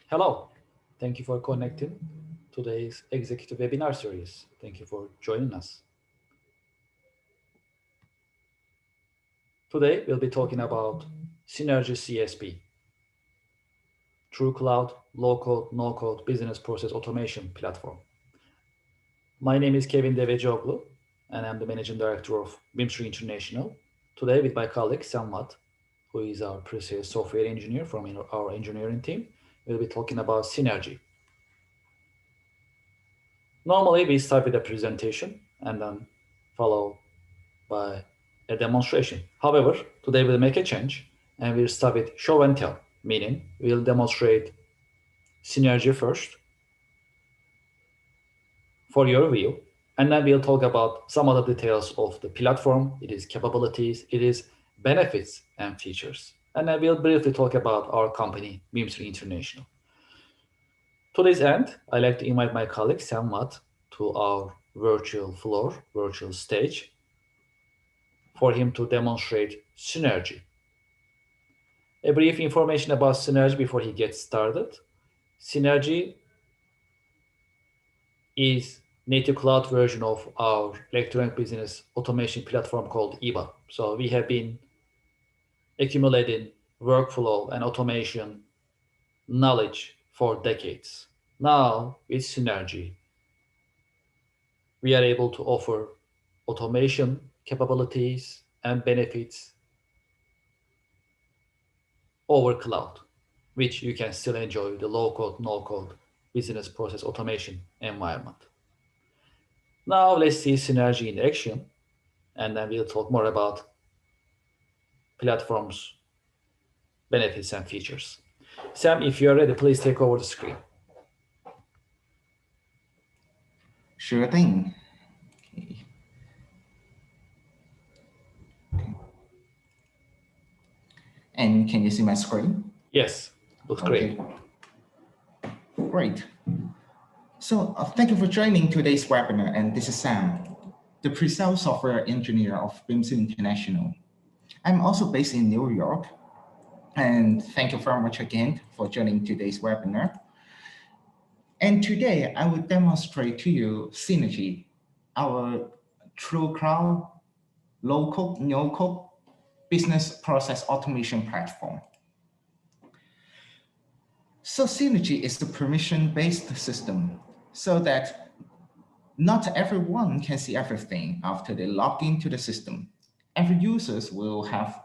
Hello, thank you for connecting today's executive webinar series. Thank you for joining us. Today, we'll be talking about Synergy CSP, True Cloud, Low-Code, No-Code Business Process Automation Platform. My name is Kevin Devecioglu, and I'm the Managing Director of BM3 International. Today, with my colleague, Samvat, who is our pre-sales software engineer from our engineering team, we'll be talking about Synergy. Normally, we start with a presentation and then follow by a demonstration. However, today we'll make a change and we'll start with show and tell, meaning we'll demonstrate Synergy first for your view, and then we'll talk about some of the details of the platform, its capabilities, its benefits and features. And then we'll briefly talk about our company, Bimser International. To this end, I'd like to invite my colleague Sam Watt to our virtual floor, virtual stage, for him to demonstrate Synergy. A brief information about Synergy before he gets started. Synergy is native cloud version of our electronic business automation platform called EBA. So we have been accumulating workflow and automation knowledge for decades. Now with Synergy, we are able to offer automation capabilities and benefits over cloud, which you can still enjoy the low-code, no-code business process automation environment. Now let's see Synergy in action, and then we'll talk more about platforms, benefits, and features. Sam, if you're ready, please take over the screen. Sure thing. Okay. And can you see my screen? Yes, looks great. Great. So thank you for joining today's webinar, and this is Sam, the pre-sales software engineer of Bimser International. I'm also based in New York, and thank you very much again for joining today's webinar. And today I will demonstrate to you Synergy, our true cloud, low-code, no-code business process automation platform. So Synergy is the permission-based system so that not everyone can see everything after they log into the system. Every user will have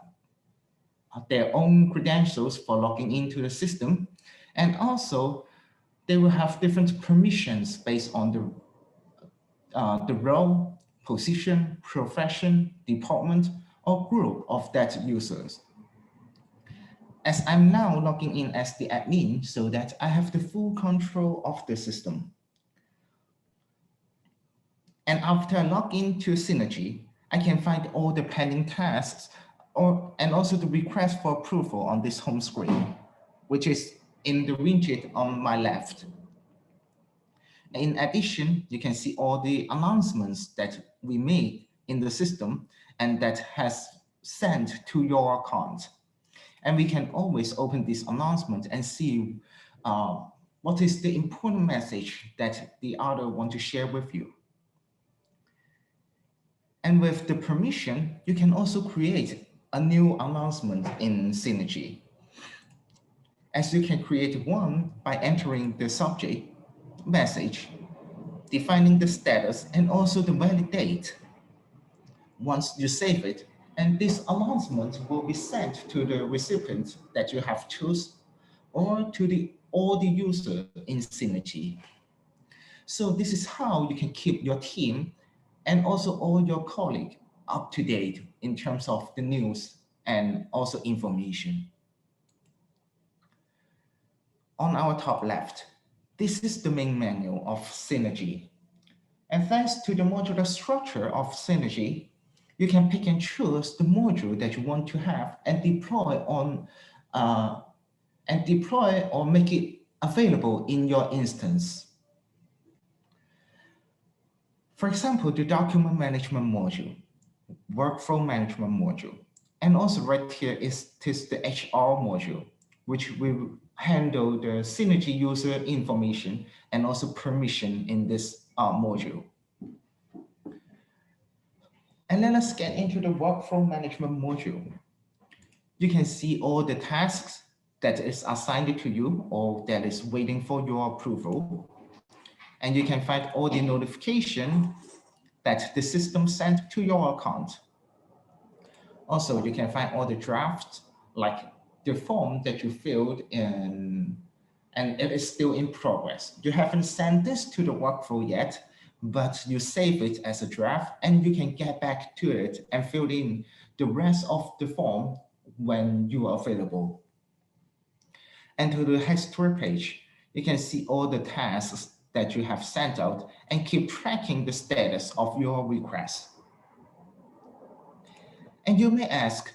their own credentials for logging into the system, and also they will have different permissions based on the role, position, profession, department, or group of that users. As I'm now logging in as the admin, so that I have the full control of the system. And after I log into Synergy, I can find all the pending tasks and also the request for approval on this home screen, which is in the widget on my left. In addition, you can see all the announcements that we made in the system and that has sent to your account. And we can always open this announcement and see what is the important message that the other want to share with you. And with the permission, you can also create a new announcement in Synergy. As you can create one by entering the subject, message, defining the status, and also the valid date. Once you save it, and this announcement will be sent to the recipient that you have chosen or to all the users in Synergy. So this is how you can keep your team and also all your colleagues up to date in terms of the news and also information. On our top left, this is the main menu of Synergy. And thanks to the modular structure of Synergy, you can pick and choose the module that you want to have and deploy or make it available in your instance. For example, the document management module, workflow management module, and also right here is the HR module, which will handle the Synergy user information and also permission in this module. And let us get into the workflow management module. You can see all the tasks that is assigned to you or that is waiting for your approval. And you can find all the notification that the system sent to your account. Also, you can find all the drafts, like the form that you filled in, and it is still in progress. You haven't sent this to the workflow yet, but you save it as a draft and you can get back to it and fill in the rest of the form when you are available. And to the history page, you can see all the tasks that you have sent out and keep tracking the status of your request. And you may ask,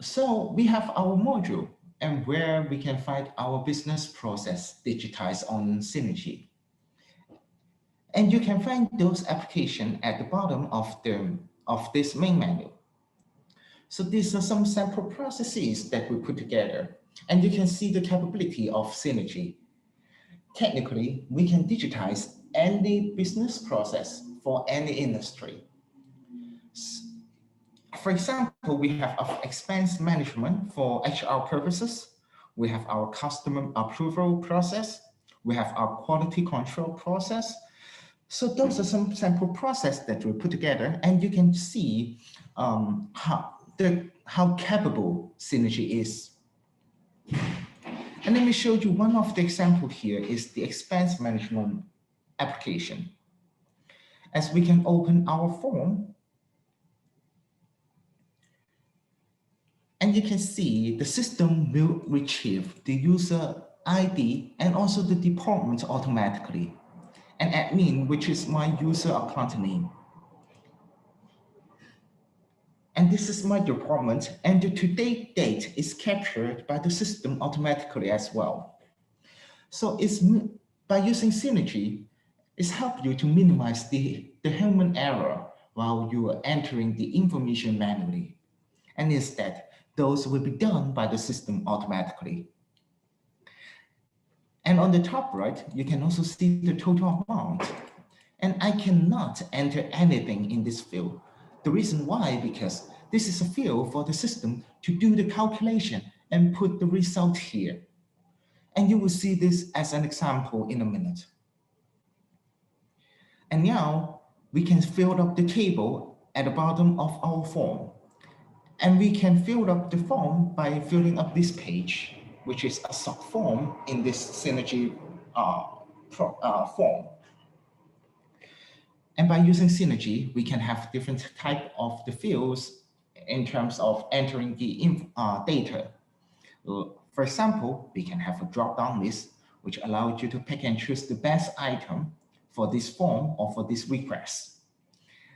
so we have our module and where we can find our business process digitized on Synergy. And you can find those applications at the bottom of this main menu. So these are some sample processes that we put together, and you can see the capability of Synergy. Technically, we can digitize any business process for any industry. For example, we have our expense management for HR purposes. We have our customer approval process. We have our quality control process. So those are some sample process that we put together, and you can see how capable Synergy is. And let me show you one of the examples here is the expense management application. As we can open our form, and you can see the system will retrieve the user ID and also the department automatically. And admin, which is my user account name. And this is my department, and the today date is captured by the system automatically as well. So by using Synergy, it's helped you to minimize the human error while you are entering the information manually. And instead, those will be done by the system automatically. And on the top right, you can also see the total amount. And I cannot enter anything in this field. The reason why, because this is a field for the system to do the calculation and put the result here. And you will see this as an example in a minute. And now we can fill up the table at the bottom of our form. And we can fill up the form by filling up this page, which is a subform in this Synergy form. And by using Synergy, we can have different type of the fields in terms of entering the data. For example, we can have a drop-down list, which allows you to pick and choose the best item for this form or for this request.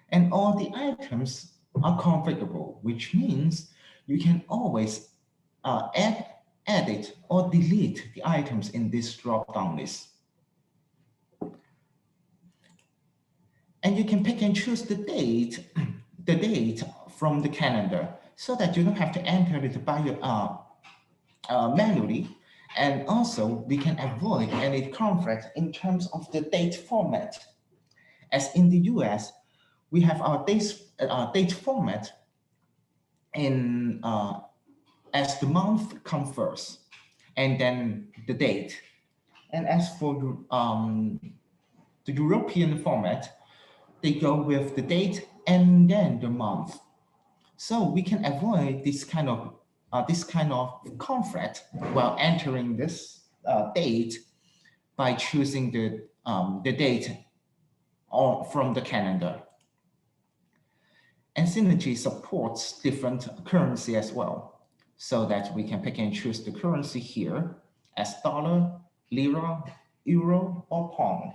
And all the items are configurable, which means you can always edit or delete the items in this drop-down list. And you can pick and choose the date from the calendar so that you don't have to enter it by manually. And also we can avoid any conflict in terms of the date format. As in the US, we have our date format in as the month comes first, and then the date. And as for the European format, they go with the date and then the month. So we can avoid this kind of conflict while entering this date by choosing the date from the calendar. And Synergy supports different currency as well, so that we can pick and choose the currency here as dollar, lira, euro, or pound.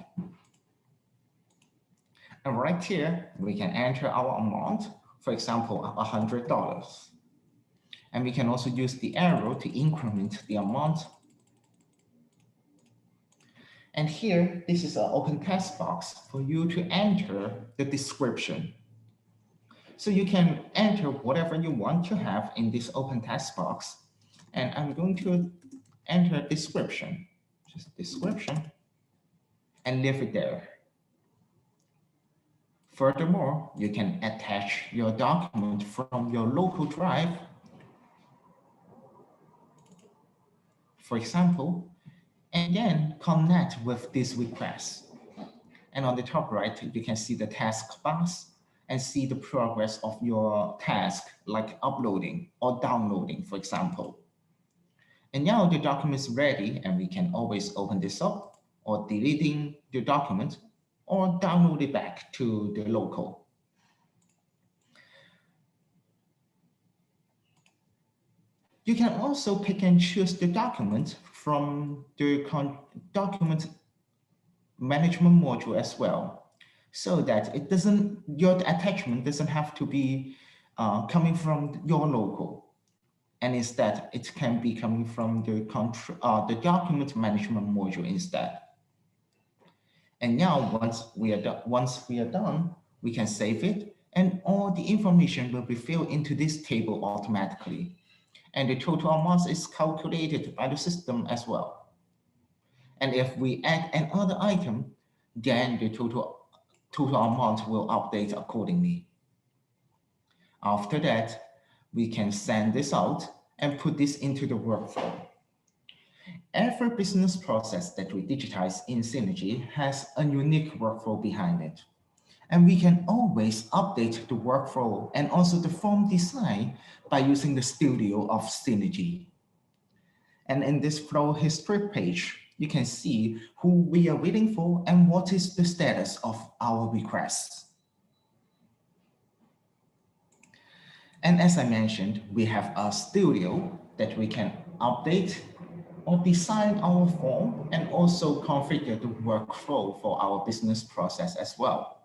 And right here, we can enter our amount, for example, $100. And we can also use the arrow to increment the amount. And here, this is an open text box for you to enter the description. So you can enter whatever you want to have in this open text box. And I'm going to enter description, just description, and leave it there. Furthermore, you can attach your document from your local drive. For example, and then connect with this request. And on the top right, you can see the task box and see the progress of your task, like uploading or downloading, for example. And now the document is ready, and we can always open this up or deleting the document or download it back to the local. You can also pick and choose the document from the document management module as well, so that your attachment doesn't have to be coming from your local, and instead it can be coming from the document management module instead. And now once we are done, we can save it, and all the information will be filled into this table automatically. And the total amount is calculated by the system as well. And if we add another item, then the total amount will update accordingly. After that, we can send this out and put this into the workflow. Every business process that we digitize in Synergy has a unique workflow behind it. And we can always update the workflow and also the form design by using the studio of Synergy. And in this flow history page, you can see who we are waiting for and what is the status of our requests. And as I mentioned, we have a studio that we can update or design our form and also configure the workflow for our business process as well.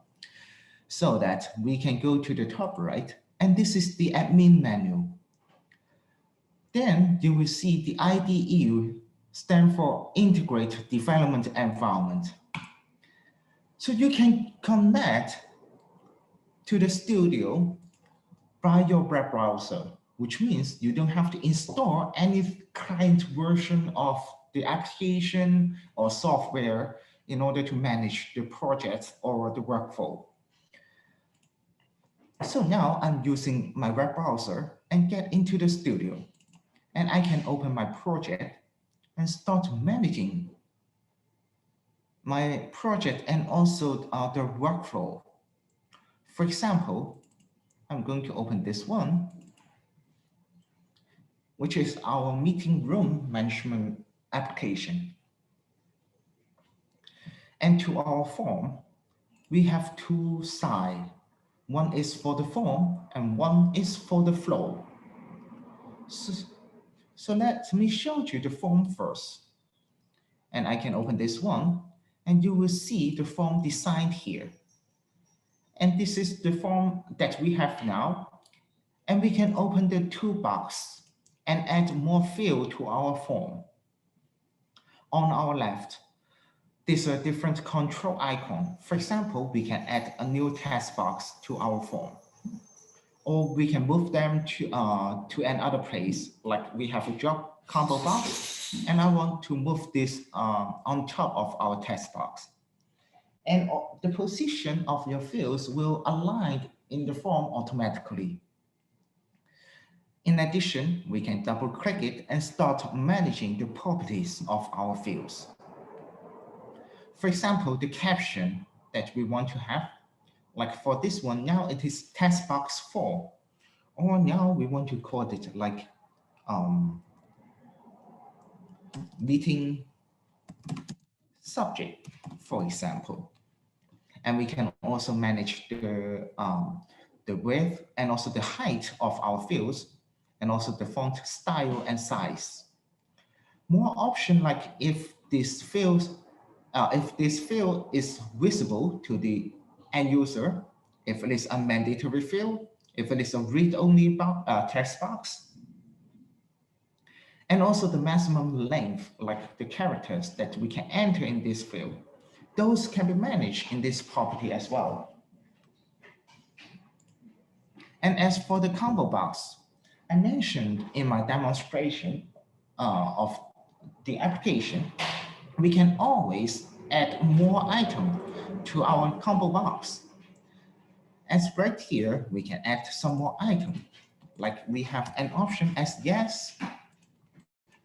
So that we can go to the top right, and this is the admin menu. Then you will see the IDE stand for Integrate Development Environment. So you can connect to the studio by your web browser, which means you don't have to install any client version of the application or software in order to manage the project or the workflow. So now I'm using my web browser and get into the studio, and I can open my project and start managing my project and also the workflow. For example, I'm going to open this one, which is our meeting room management application. And to our form, we have two sides. One is for the form and one is for the flow. So let me show you the form first. And I can open this one, and you will see the form designed here. And this is the form that we have now. And we can open the toolbox and add more field to our form. On our left, there's a different control icon. For example, we can add a new task box to our form. Or we can move them to another place, like we have a job combo box, and I want to move this on top of our task box. And the position of your fields will align in the form automatically. In addition, we can double click it and start managing the properties of our fields. For example, the caption that we want to have, like for this one, now it is task box 4, or now we want to call it like meeting subject, for example. And we can also manage the width and also the height of our fields, and also the font style and size. More option, like if this field is visible to the end user, if it is a mandatory field, if it is a read-only text box, and also the maximum length, like the characters that we can enter in this field, those can be managed in this property as well. And as for the combo box, I mentioned in my demonstration of the application, we can always add more items to our combo box. As right here, we can add some more items. Like we have an option as yes,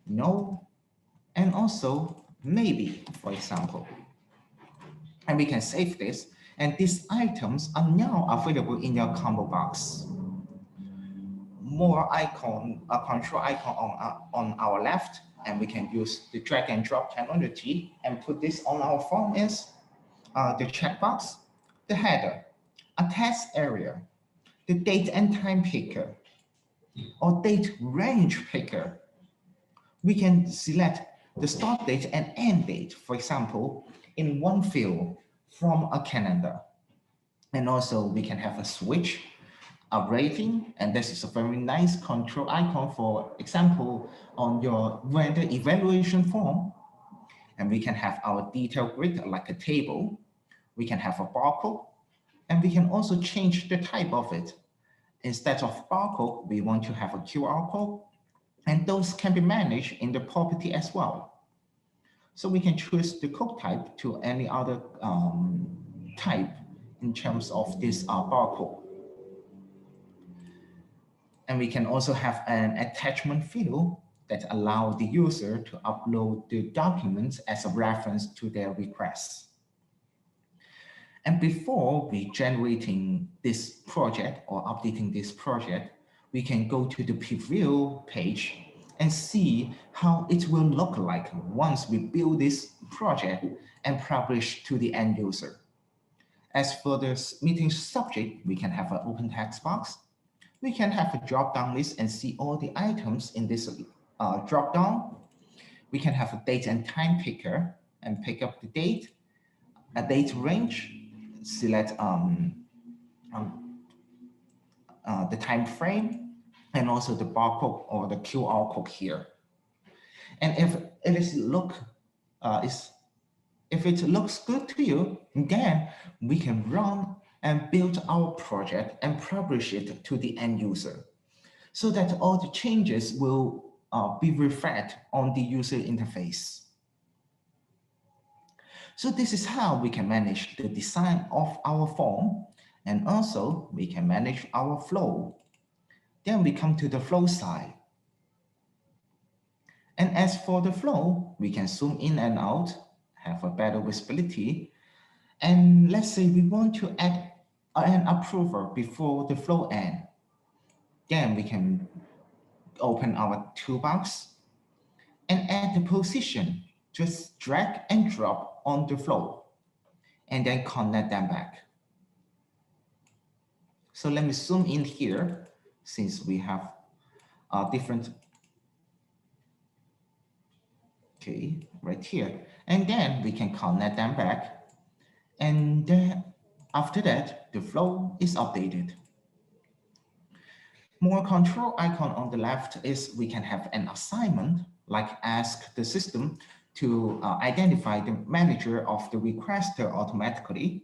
no, and also maybe, for example. And we can save this, and these items are now available in your combo box. More icon, a control icon on our left, and we can use the drag and drop technology and put this on our form is the checkbox, the header, a test area, the date and time picker, or date range picker. We can select the start date and end date, for example, in one field from a calendar. And also we can have a switch, a rating, and this is a very nice control icon, for example, on your vendor evaluation form. And we can have our detail grid like a table. We can have a barcode, and we can also change the type of it. Instead of barcode, we want to have a QR code, and those can be managed in the property as well. So we can choose the code type to any other type in terms of this barcode. And we can also have an attachment field that allow the user to upload the documents as a reference to their requests. And before we generating this project or updating this project, we can go to the preview page and see how it will look like once we build this project and publish to the end user. As for the meeting subject, we can have an open text box. We can have a drop-down list and see all the items in this drop-down. We can have a date and time picker and pick up the date, a date range, select the time frame, and also the barcode or the QR code here. And if it looks good to you, then we can run and build our project and publish it to the end user, so that all the changes will be reflected on the user interface. So this is how we can manage the design of our form, and also we can manage our flow. Then we come to the flow side. And as for the flow, we can zoom in and out, have a better visibility. And let's say we want to add an approver before the flow end. Then we can open our toolbox and add the position. Just drag and drop on the flow and then connect them back. So let me zoom in here, since we have different, okay, right here. And then we can connect them back. And then after that, the flow is updated. More control icon on the left is we can have an assignment, like ask the system to identify the manager of the requester automatically.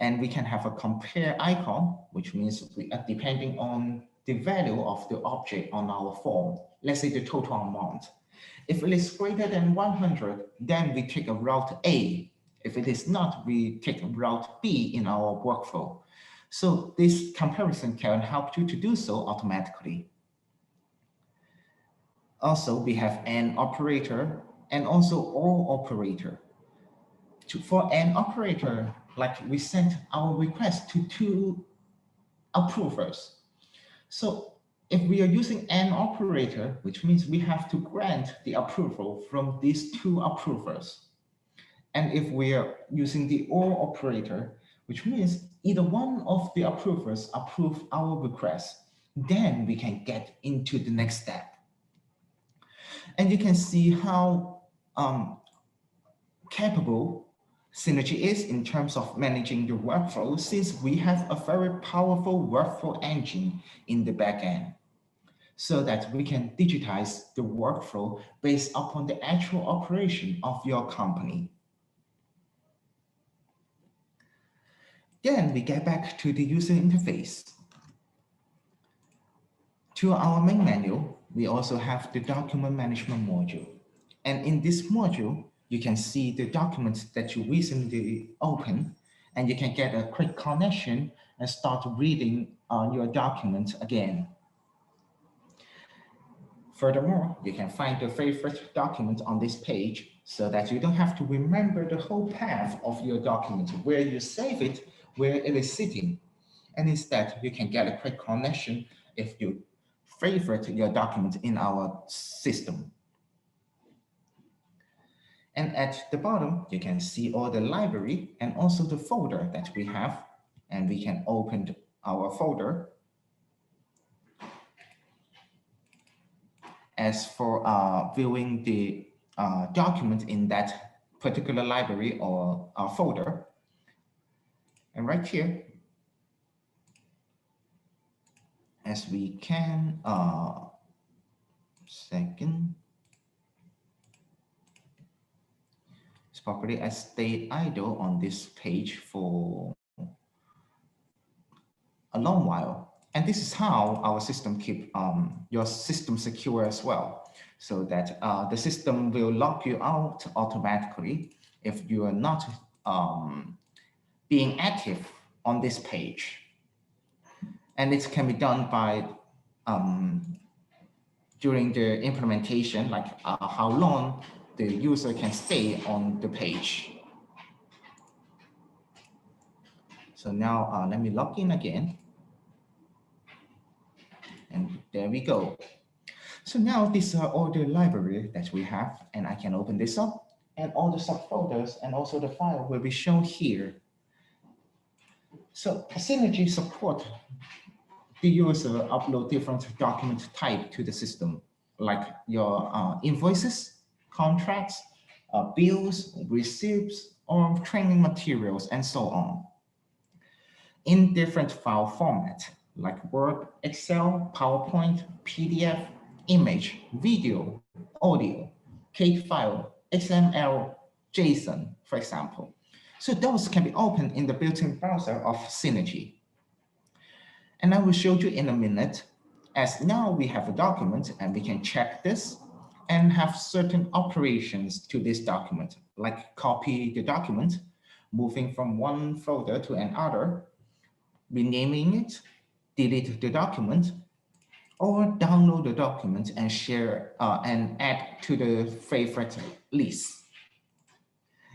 And we can have a compare icon, which means we are depending on the value of the object on our form, let's say the total amount. If it is greater than 100, then we take a route A. If it is not, we take route B in our workflow. So this comparison can help you to do so automatically. Also, we have an operator and also or operator. For an operator, like we sent our request to 2 approvers. So if we are using an operator, which means we have to grant the approval from these 2 approvers. And if we are using the or operator, which means either one of the approvers approve our request, then we can get into the next step. And you can see how capable Synergy is in terms of managing the workflow, since we have a very powerful workflow engine in the backend, so that we can digitize the workflow based upon the actual operation of your company. Then we get back to the user interface. To our main menu, we also have the document management module. And in this module, you can see the documents that you recently opened, and you can get a quick connection and start reading your document again. Furthermore, you can find the favorite document on this page so that you don't have to remember the whole path of your document, where you save it, where it is sitting. And instead, you can get a quick connection if you favorite your document in our system. And at the bottom, you can see all the library and also the folder that we have. And we can open our folder. As for viewing the document in that particular library or folder, and right here, as we can, it's properly I stay idle on this page for a long while. And this is how our system keep your system secure as well, so that the system will lock you out automatically if you are not being active on this page. And it can be done by during the implementation, like how long the user can stay on the page. So now let me log in again. And there we go. So now these are all the library that we have, and I can open this up, and all the subfolders and also the file will be shown here. So Synergy support the user upload different document type to the system, like your invoices, contracts, bills, receipts, or training materials, and so on, in different file format, like Word, Excel, PowerPoint, PDF, image, video, audio, CAD file, XML, JSON, for example. So those can be opened in the built-in browser of Synergy. And I will show you in a minute, as now we have a document and we can check this and have certain operations to this document, like copy the document, moving from one folder to another, renaming it, delete the document, or download the document and share and add to the favorite list.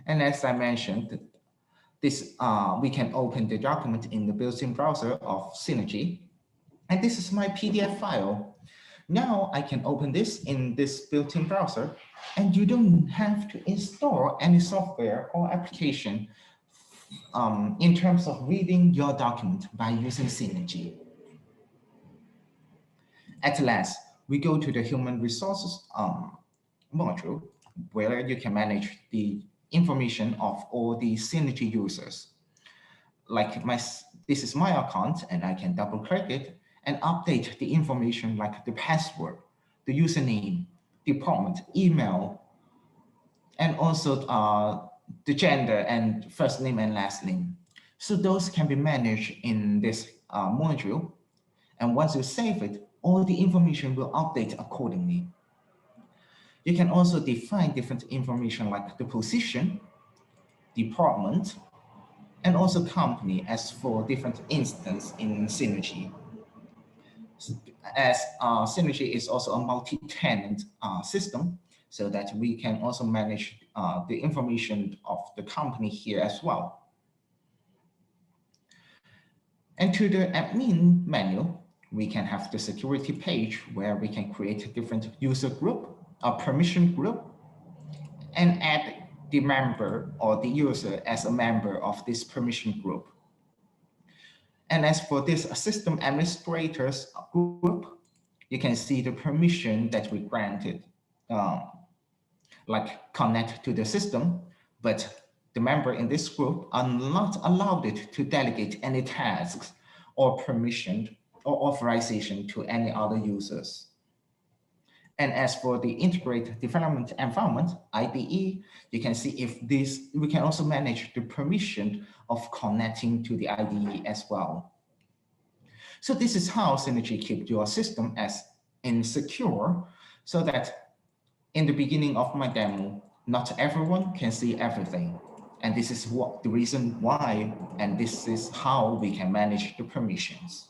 And as I mentioned, this we can open the document in the built-in browser of Synergy. And this is my PDF file. Now I can open this in this built-in browser, and you don't have to install any software or application in terms of reading your document by using Synergy. At last, we go to the human resources module, where you can manage the information of all the Synergy users. Like this is my account, and I can double click it and update the information like the password, the username, department, email, and also the gender and first name and last name. So those can be managed in this module. And once you save it, all the information will update accordingly. You can also define different information like the position, department, and also company as for different instances in Synergy. As Synergy is also a multi-tenant system, so that we can also manage the information of the company here as well. And to the admin menu, we can have the security page where we can create a different user group, a permission group, and add the member or the user as a member of this permission group. And as for this system administrators group, you can see the permission that we granted, like connect to the system, but the member in this group are not allowed to delegate any tasks or permission or authorization to any other users. And as for the integrated development environment, IDE, you can see if this, we can also manage the permission of connecting to the IDE as well. So this is how Synergy keeps your system as in secure so that in the beginning of my demo, not everyone can see everything. And this is what the reason why, and this is how we can manage the permissions.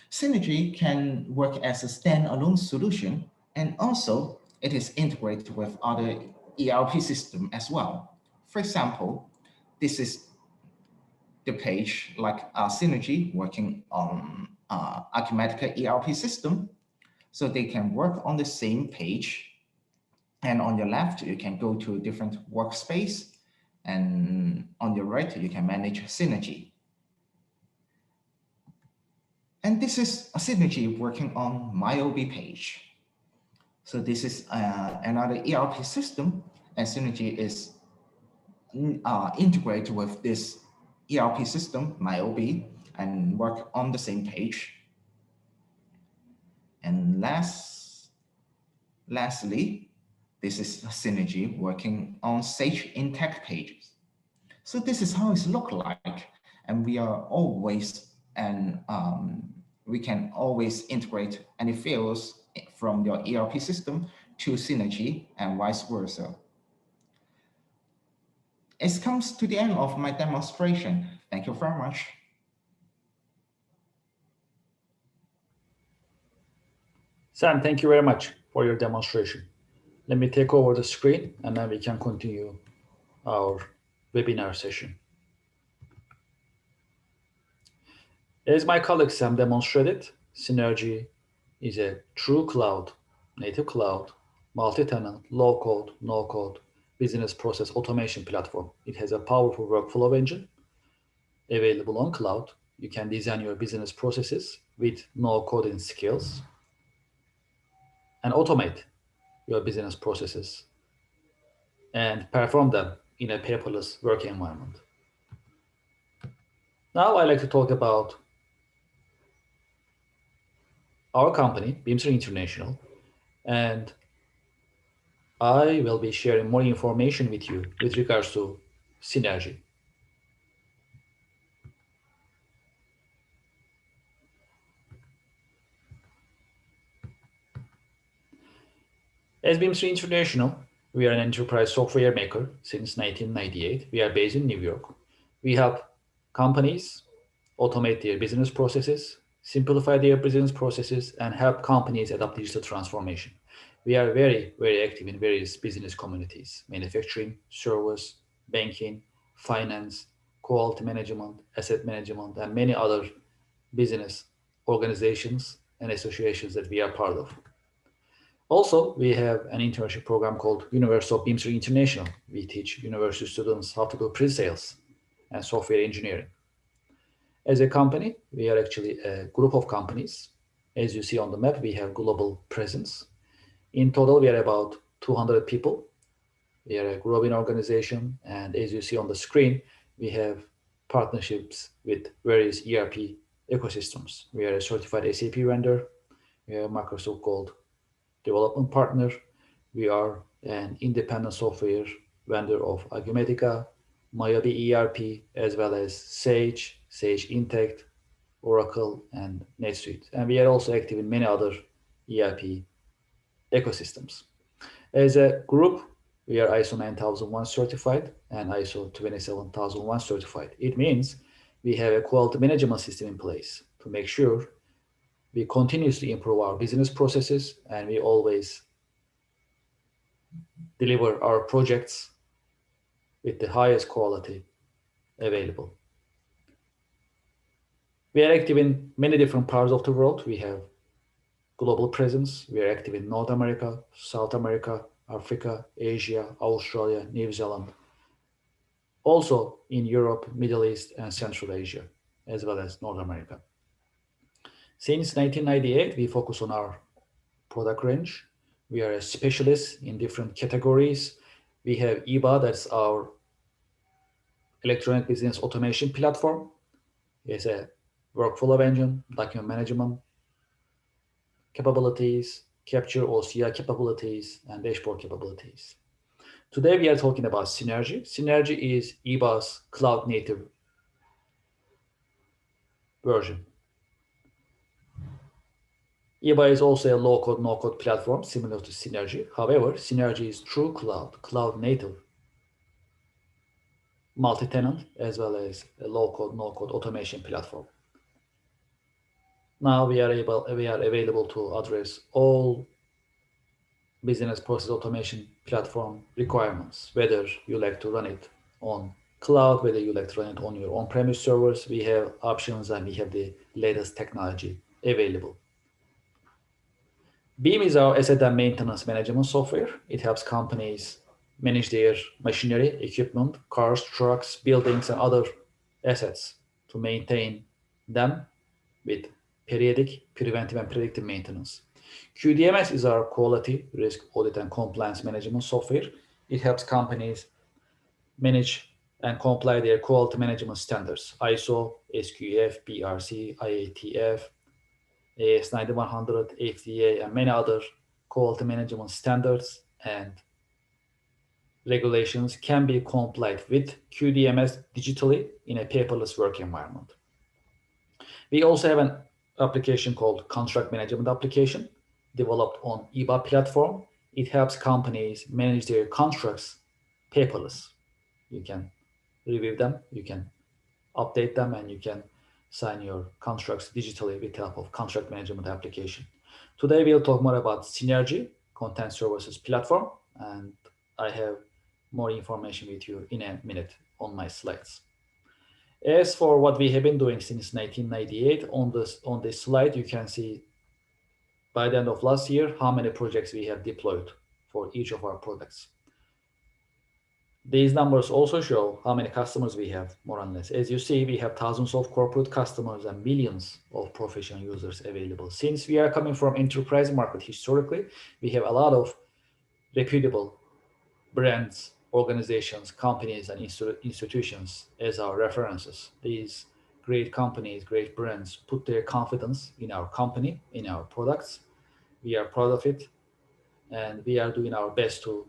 Synergy can work as a standalone solution, and also it is integrated with other ERP systems as well. For example, this is the page like Synergy working on Acumatica ERP system. So they can work on the same page. And on your left, you can go to a different workspace. And on your right, you can manage Synergy. And this is a Synergy working on MYOB page. So this is another ERP system, and Synergy is integrated with this ERP system, MYOB, and work on the same page. And lastly, this is Synergy working on Sage Intacct pages. So this is how it looks like, and we are always we can always integrate any fields from your ERP system to Synergy and vice versa. It comes to the end of my demonstration. Thank you very much. Sam, thank you very much for your demonstration. Let me take over the screen and then we can continue our webinar session. As my colleague Sam demonstrated, Synergy is a true cloud, native cloud, multi-tenant, low-code, no-code business process automation platform. It has a powerful workflow engine available on cloud. You can design your business processes with no coding skills and automate your business processes and perform them in a paperless work environment. Now I'd like to talk about our company, Bimser International, and I will be sharing more information with you with regards to Synergy. As Bimser International, we are an enterprise software maker since 1998. We are based in New York. We help companies automate their business processes, simplify their business processes, and help companies adopt digital transformation. We are very, very active in various business communities: manufacturing, service, banking, finance, quality management, asset management, and many other business organizations and associations that we are part of. Also, we have an internship program called University of Bimser International. We teach university students how to do pre-sales and software engineering. As a company, we are actually a group of companies. As you see on the map, we have global presence. In total, we are about 200 people. We are a growing organization, and as you see on the screen, we have partnerships with various ERP ecosystems. We are a certified SAP vendor. We are a Microsoft Gold development partner. We are an independent software vendor of Acumatica, MYOB ERP, as well as Sage, Sage Intacct, Oracle, and NetSuite. And we are also active in many other ERP ecosystems. As a group, we are ISO 9001 certified and ISO 27001 certified. It means we have a quality management system in place to make sure we continuously improve our business processes and we always deliver our projects with the highest quality available. We are active in many different parts of the world. We have global presence. We are active in North America, South America, Africa, Asia, Australia, New Zealand. Also in Europe, Middle East, and Central Asia, as well as North America. Since 1998, we focus on our product range. We are a specialist in different categories. We have EBA, that's our electronic business automation platform. It's a workflow engine, document management capabilities, capture OCR capabilities, and dashboard capabilities. Today we are talking about Synergy. Synergy is EBA's cloud native version. EBA is also a low-code, no-code platform similar to Synergy. However, Synergy is true cloud, cloud-native, multi-tenant, as well as a low-code, no-code automation platform. Now we are available to address all business process automation platform requirements, whether you like to run it on cloud, whether you like to run it on your on-premise servers. We have options and we have the latest technology available. BIM is our asset and maintenance management software. It helps companies manage their machinery, equipment, cars, trucks, buildings, and other assets to maintain them with periodic, preventive, and predictive maintenance. QDMS is our quality, risk, audit, and compliance management software. It helps companies manage and comply their quality management standards: ISO, SQF, BRC, IATF, AS9100, FDA, and many other quality management standards and regulations can be complied with QDMS digitally in a paperless work environment. We also have an application called Contract Management Application developed on EBA platform. It helps companies manage their contracts paperless. You can review them, you can update them, and you can sign your contracts digitally with the help of contract management application. Today we'll talk more about Synergy content services platform, and I have more information with you in a minute on my slides. As for what we have been doing since 1998, on this slide you can see by the end of last year how many projects we have deployed for each of our products. These numbers also show how many customers we have, more or less. As you see, we have thousands of corporate customers and millions of professional users available. Since we are coming from enterprise market historically, we have a lot of reputable brands, organizations, companies, and institutions as our references. These great companies, great brands put their confidence in our company, in our products. We are proud of it, and we are doing our best to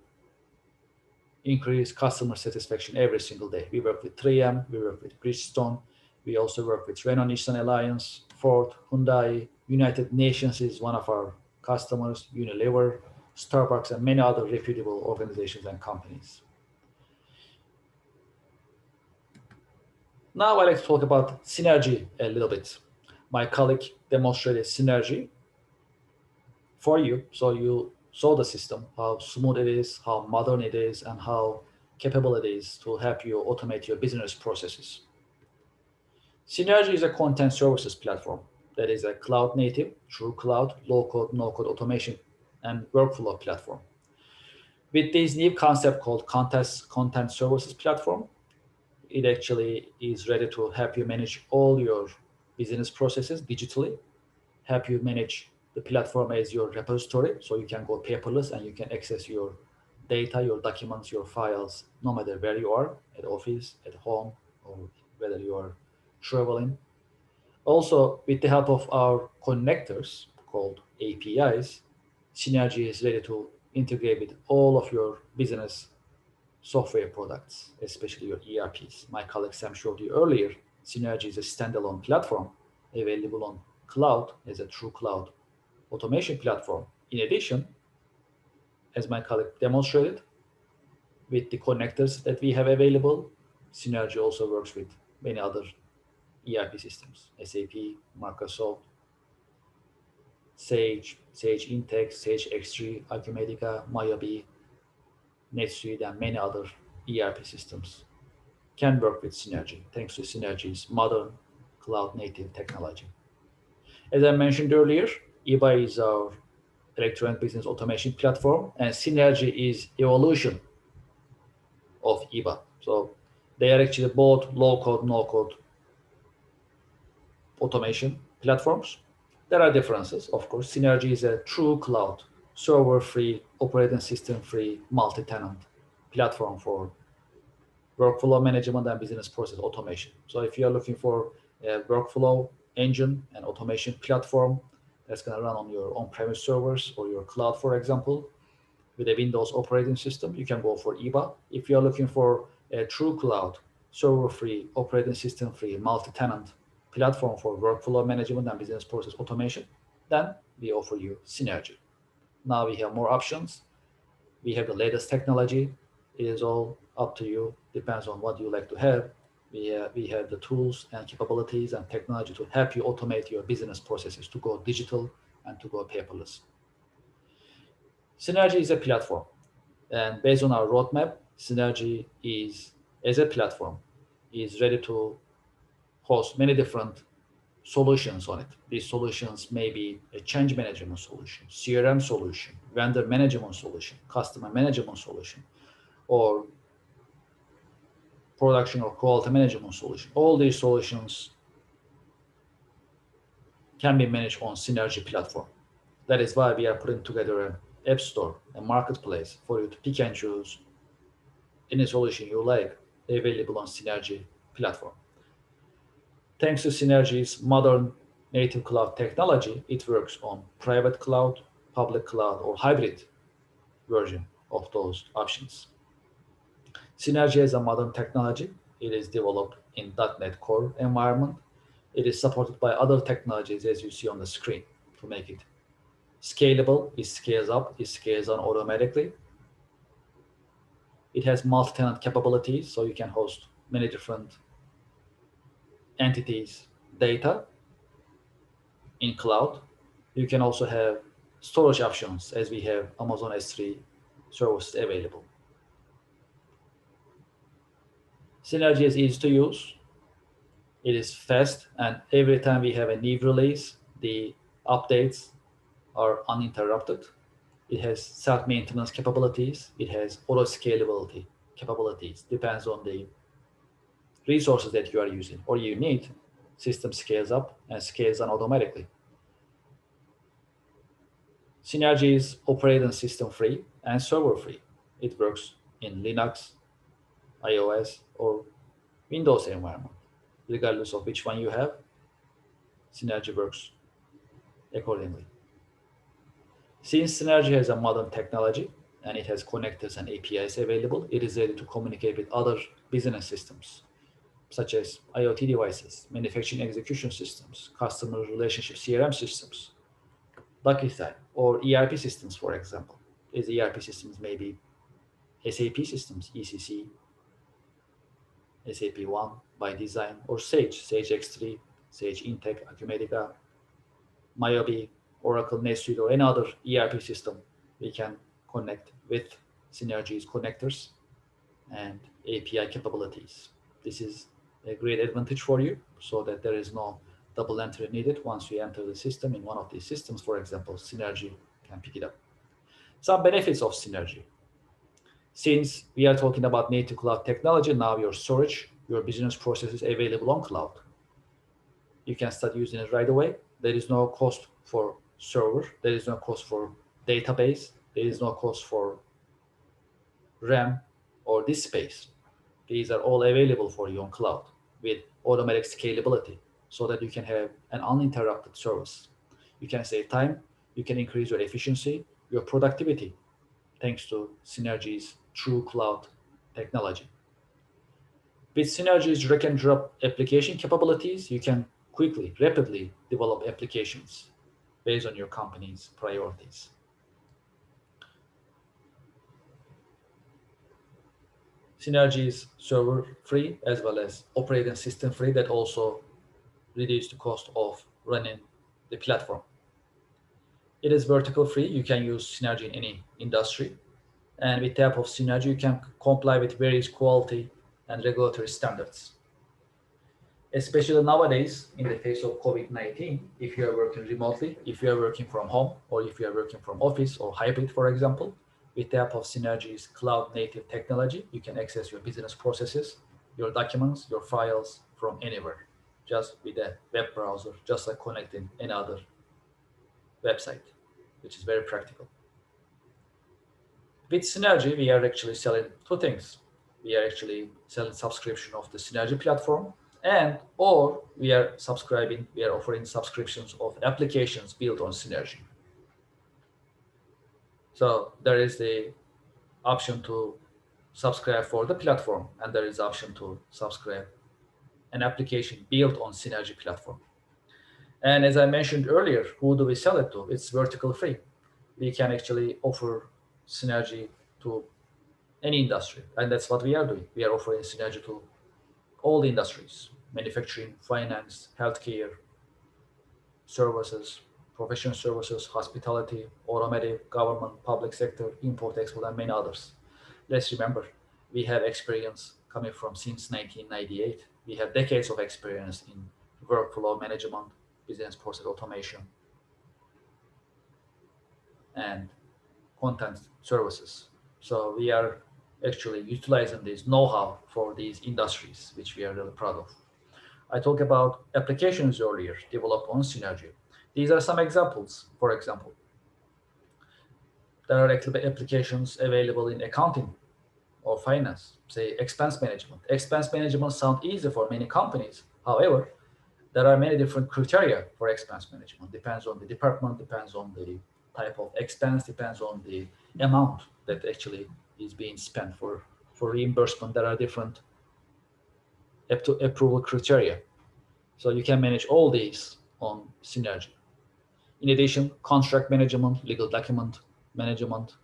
increase customer satisfaction every single day. We work with 3M, we work with Bridgestone, we also work with Renault Nissan Alliance, Ford, Hyundai, United Nations is one of our customers, Unilever, Starbucks, and many other reputable organizations and companies. Now I'd like to talk about Synergy a little bit. My colleague demonstrated Synergy for you, so you saw the system, how smooth it is, how modern it is, and how capable it is to help you automate your business processes. Synergy is a content services platform that is a cloud native, true cloud, low code, no code automation and workflow platform. With this new concept called content services platform, it actually is ready to help you manage all your business processes digitally, help you manage the platform as your repository, so you can go paperless and you can access your data, your documents, your files, no matter where you are, at office, at home, or whether you are traveling. Also, with the help of our connectors called APIs, Synergy is ready to integrate with all of your business software products, especially your ERPs. My colleague Sam showed you earlier, Synergy is a standalone platform available on cloud as a true cloud automation platform. In addition, as my colleague demonstrated, with the connectors that we have available, Synergy also works with many other ERP systems, SAP, Microsoft, Sage Intacct, Sage X3, Acumatica, MYOB, NetSuite, and many other ERP systems can work with Synergy thanks to Synergy's modern cloud native technology. As I mentioned earlier, EBA is our electronic business automation platform, and Synergy is evolution of EBA. So they are actually both low code, no code automation platforms. There are differences, of course. Synergy is a true cloud, server-free, operating system-free, multi-tenant platform for workflow management and business process automation. So if you're looking for a workflow engine and automation platform that's going to run on your on-premise servers or your cloud, for example, with a Windows operating system, you can go for EBA. If you're looking for a true cloud, server-free, operating system-free, multi-tenant platform for workflow management and business process automation, then we offer you Synergy. Now we have more options. We have the latest technology. It is all up to you. Depends on what you like to have. We have the tools and capabilities and technology to help you automate your business processes to go digital and to go paperless. Synergy is a platform, and based on our roadmap, Synergy is as a platform is ready to host many different solutions on it. These solutions may be a change management solution, CRM solution, vendor management solution, customer management solution, or production or quality management solution. All these solutions can be managed on Synergy platform. That is why we are putting together an app store, a marketplace for you to pick and choose any solution you like available on Synergy platform. Thanks to Synergy's modern native cloud technology, it works on private cloud, public cloud, or hybrid version of those options. Synergy is a modern technology. It is developed in .NET Core environment. It is supported by other technologies as you see on the screen to make it scalable. It scales up, it scales down automatically. It has multi-tenant capabilities, so you can host many different entities, data in cloud. You can also have storage options as we have Amazon S3 services available. Synergy is easy to use. It is fast, and every time we have a new release, the updates are uninterrupted. It has self-maintenance capabilities. It has auto-scalability capabilities. Depends on the resources that you are using or you need. System scales up and scales down automatically. Synergy is operating system free and server free. It works in Linux, iOS, or Windows environment. Regardless of which one you have, Synergy works accordingly. Since Synergy has a modern technology and it has connectors and APIs available, it is ready to communicate with other business systems such as IoT devices, manufacturing execution systems, customer relationship CRM systems, DocuSign, or ERP systems, for example. These ERP systems may be SAP systems, ECC, SAP One by design, or Sage X3, Sage Intacct, Acumatica, MYOB, Oracle, NetSuite, or any other ERP system. We can connect with Synergy's connectors and API capabilities. This is a great advantage for you so that there is no double entry needed once you enter the system in one of these systems. For example, Synergy can pick it up. Some benefits of Synergy. Since we are talking about native cloud technology, now your storage, your business process is available on cloud. You can start using it right away. There is no cost for server. There is no cost for database. There is no cost for RAM or disk space. These are all available for you on cloud with automatic scalability so that you can have an uninterrupted service. You can save time, you can increase your efficiency, your productivity, thanks to Synergy's true cloud technology. With Synergy's drag and drop application capabilities, you can quickly, rapidly develop applications based on your company's priorities. Synergy is server free as well as operating system free. That also reduces the cost of running the platform. It is vertical free. You can use Synergy in any industry. And with the help of Synergy, you can comply with various quality and regulatory standards. Especially nowadays, in the face of COVID-19, if you are working remotely, if you are working from home, or if you are working from office or hybrid, for example, with the help of Synergy's cloud native technology, you can access your business processes, your documents, your files from anywhere, just with a web browser, just like connecting any other website, which is very practical. With Synergy, we are actually selling two things. We are actually selling subscription of the Synergy platform, and or we are offering subscriptions of applications built on Synergy. So there is the option to subscribe for the platform, and there is option to subscribe an application built on Synergy platform. And as I mentioned earlier, who do we sell it to? It's vertical free. We can actually offer synergy to any industry, and that's what we are doing. We are offering synergy to all the industries: manufacturing, finance, healthcare, services, professional services, hospitality, automotive, government, public sector, import, export, and many others. Let's remember, we have experience coming from since 1998. We have decades of experience in workflow management, business process automation, and content services. So we are actually utilizing this know-how for these industries, which we are really proud of. I talked about applications earlier developed on Synergy. These are some examples. For example, there are applications available in accounting or finance, say expense management. Expense management sounds easy for many companies. However, there are many different criteria for expense management. Depends on the department, depends on the type of expense, depends on the amount that actually is being spent for reimbursement. There are different approval criteria. So you can manage all these on Synergy. In addition, contract management, legal document management,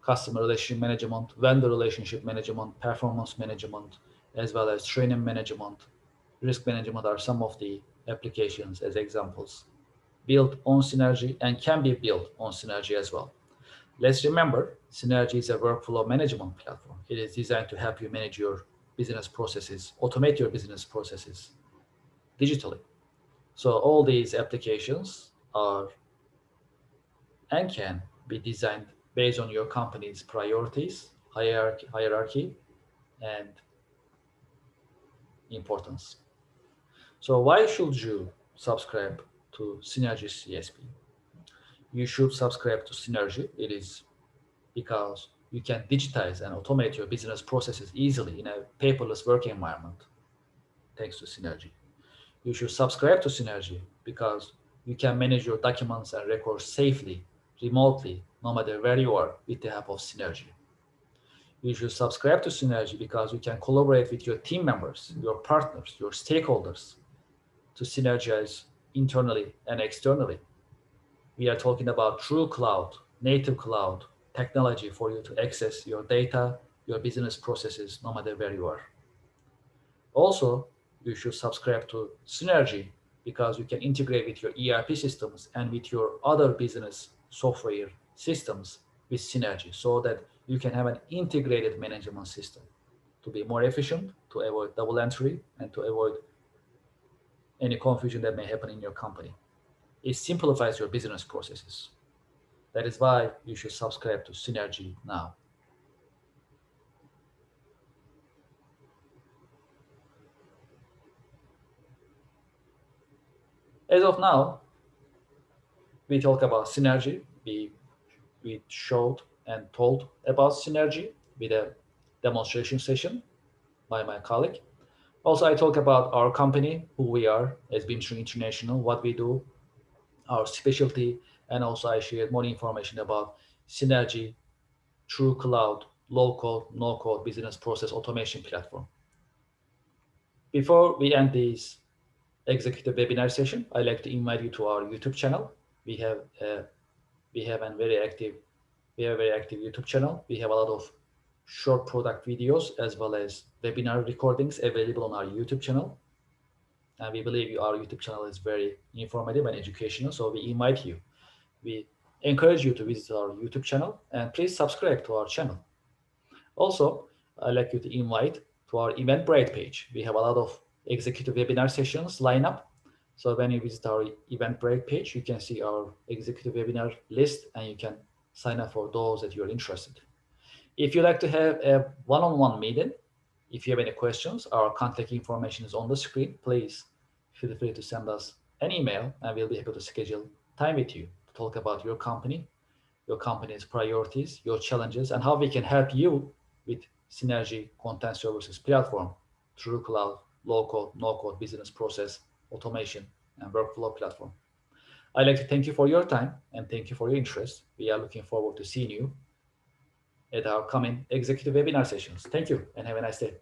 customer relationship management, vendor relationship management, performance management, as well as training management, risk management are some of the applications as examples built on Synergy and can be built on Synergy as well. Let's remember, Synergy is a workflow management platform. It is designed to help you manage your business processes, automate your business processes digitally. So all these applications are and can be designed based on your company's priorities, hierarchy and importance. So why should you subscribe to Synergy CSP? You should subscribe to Synergy. It is because you can digitize and automate your business processes easily in a paperless working environment thanks to Synergy. You should subscribe to Synergy because you can manage your documents and records safely, remotely, no matter where you are, with the help of Synergy. You should subscribe to Synergy because you can collaborate with your team members, your partners, your stakeholders to synergize internally and externally. We are talking about true cloud, native cloud technology for you to access your data, your business processes, no matter where you are. Also, you should subscribe to Synergy because you can integrate with your ERP systems and with your other business software systems with Synergy so that you can have an integrated management system to be more efficient, to avoid double entry, and to avoid any confusion that may happen in your company. It simplifies your business processes. That is why you should subscribe to Synergy now. As of now, we talk about Synergy. We showed and told about Synergy with a demonstration session by my colleague. Also, I talk about our company, who we are as Bimser International, what we do, our specialty, and also I shared more information about Synergy, true cloud, low code, no code business process automation platform. Before we end this executive webinar session, I'd like to invite you to our YouTube channel. We have a, we have a very active YouTube channel. We have a lot of short product videos as well as webinar recordings available on our YouTube channel. And we believe our YouTube channel is very informative and educational. So we encourage you to visit our YouTube channel and please subscribe to our channel. Also, I'd like you to invite to our Eventbrite page. We have a lot of executive webinar sessions lined up. So when you visit our Eventbrite page, you can see our executive webinar list and you can sign up for those that you're interested. If you like to have a one-on-one meeting, if you have any questions, our contact information is on the screen. Please feel free to send us an email and we'll be able to schedule time with you to talk about your company's priorities, your challenges, and how we can help you with Synergy Content Services platform through cloud, low-code, no-code business process automation and workflow platform. I'd like to thank you for your time and thank you for your interest. We are looking forward to seeing you at our coming executive webinar sessions. Thank you and have a nice day.